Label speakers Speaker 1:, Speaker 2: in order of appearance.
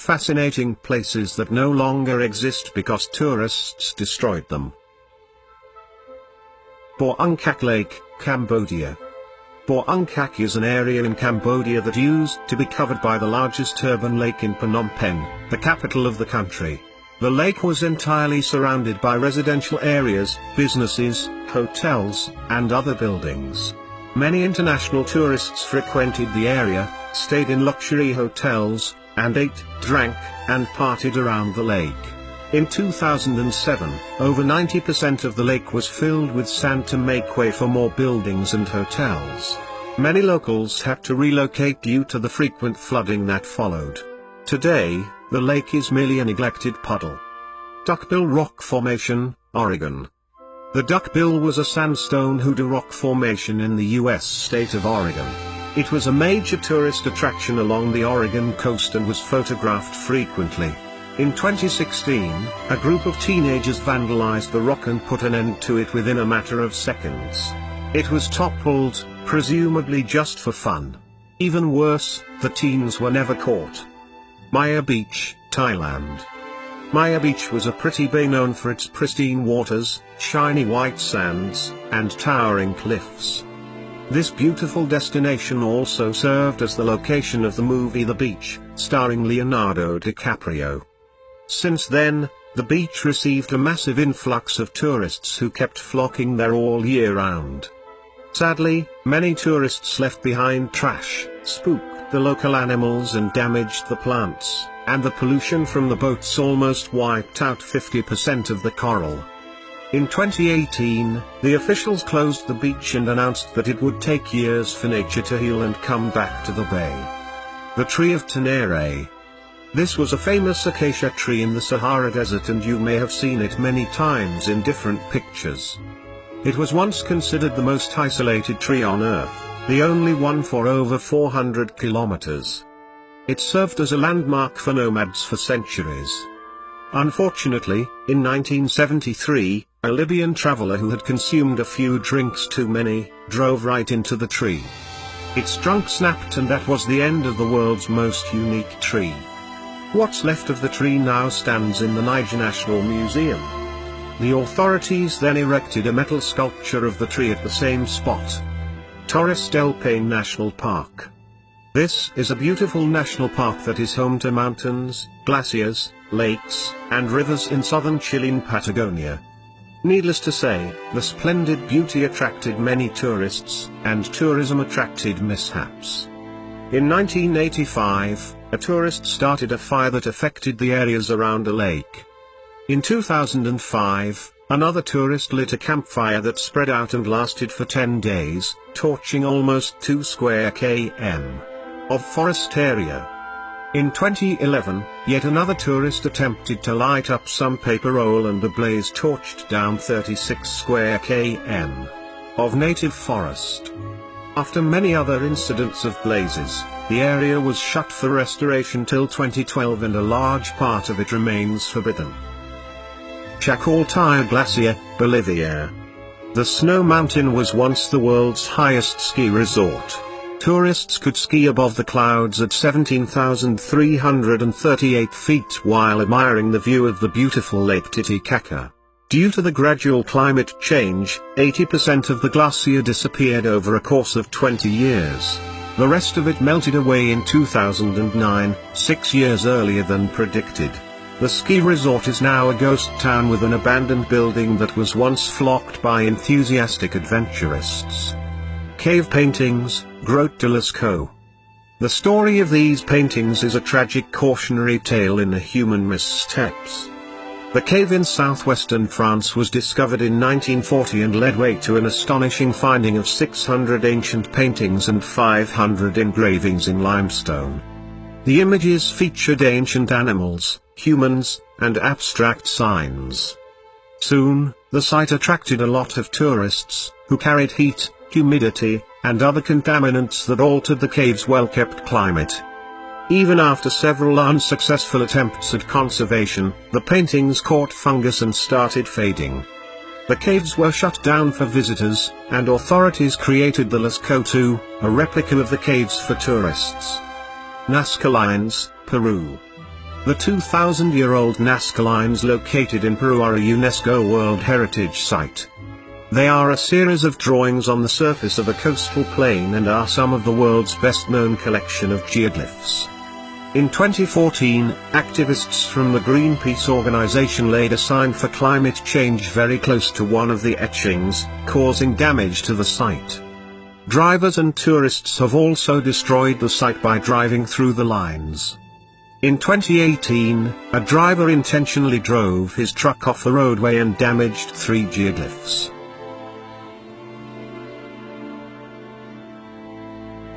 Speaker 1: fascinating places that no longer exist because tourists destroyed them. Boongkak Lake, Cambodia. Boongkak is an area in Cambodia that used to be covered by the largest urban lake in Phnom Penh, the capital of the country. The lake was entirely surrounded by residential areas, businesses, hotels, and other buildings. Many international tourists frequented the area, stayed in luxury hotels, and ate, drank, and partied around the lake. In 2007, over 90% of the lake was filled with sand to make way for more buildings and hotels. Many locals had to relocate due to the frequent flooding that followed. Today, the lake is merely a neglected puddle. Duckbill Rock Formation, Oregon. The Duckbill was a sandstone hoodoo rock formation in the U.S. state of Oregon. It was a major tourist attraction along the Oregon coast and was photographed frequently. In 2016, a group of teenagers vandalized the rock and put an end to it within a matter of seconds. It was toppled, presumably just for fun. Even worse, the teens were never caught. Maya Beach, Thailand. Maya Beach was a pretty bay known for its pristine waters, shiny white sands, and towering cliffs. This beautiful destination also served as the location of the movie The Beach, starring Leonardo DiCaprio. Since then, the beach received a massive influx of tourists who kept flocking there all year round. Sadly, many tourists left behind trash, spooked the local animals and damaged the plants, and the pollution from the boats almost wiped out 50% of the coral. In 2018, the officials closed the beach and announced that it would take years for nature to heal and come back to the bay. The Tree of Tenere. This was a famous acacia tree in the Sahara Desert, and you may have seen it many times in different pictures. It was once considered the most isolated tree on Earth, the only one for over 400 kilometers. It served as a landmark for nomads for centuries. Unfortunately, in 1973, a Libyan traveler who had consumed a few drinks too many, drove right into the tree. Its trunk snapped, and that was the end of the world's most unique tree. What's left of the tree now stands in the Niger National Museum. The authorities then erected a metal sculpture of the tree at the same spot. Torres del Paine National Park. This is a beautiful national park that is home to mountains, glaciers, lakes, and rivers in southern Chilean Patagonia. Needless to say, the splendid beauty attracted many tourists, and tourism attracted mishaps. In 1985, a tourist started a fire that affected the areas around a lake. In 2005, another tourist lit a campfire that spread out and lasted for 10 days, torching almost 2 square km of forest area. In 2011, yet another tourist attempted to light up some paper roll, and the blaze torched down 36 square km of native forest. After many other incidents of blazes, the area was shut for restoration till 2012, and a large part of it remains forbidden. Chacoltaya Glacier, Bolivia. The snow mountain was once the world's highest ski resort. Tourists could ski above the clouds at 17,338 feet while admiring the view of the beautiful Lake Titicaca. Due to the gradual climate change, 80% of the glacier disappeared over a course of 20 years. The rest of it melted away in 2009, 6 years earlier than predicted. The ski resort is now a ghost town with an abandoned building that was once flocked by enthusiastic adventurists. Cave paintings, Grotte de Lascaux. The story of these paintings is a tragic cautionary tale in the human missteps. The cave in southwestern France was discovered in 1940 and led way to an astonishing finding of 600 ancient paintings and 500 engravings in limestone. The images featured ancient animals, humans, and abstract signs. Soon, the site attracted a lot of tourists, who carried heat, humidity, and other contaminants that altered the cave's well-kept climate. Even after several unsuccessful attempts at conservation, the paintings caught fungus and started fading. The caves were shut down for visitors, and authorities created the Lascaux II, a replica of the caves for tourists. Nazca Lines, Peru. The 2,000-year-old Nazca lines located in Peru are a UNESCO World Heritage Site. They are a series of drawings on the surface of a coastal plain and are some of the world's best-known collection of geoglyphs. In 2014, activists from the Greenpeace organization laid a sign for climate change very close to one of the etchings, causing damage to the site. Drivers and tourists have also destroyed the site by driving through the lines. In 2018, a driver intentionally drove his truck off the roadway and damaged 3 geoglyphs.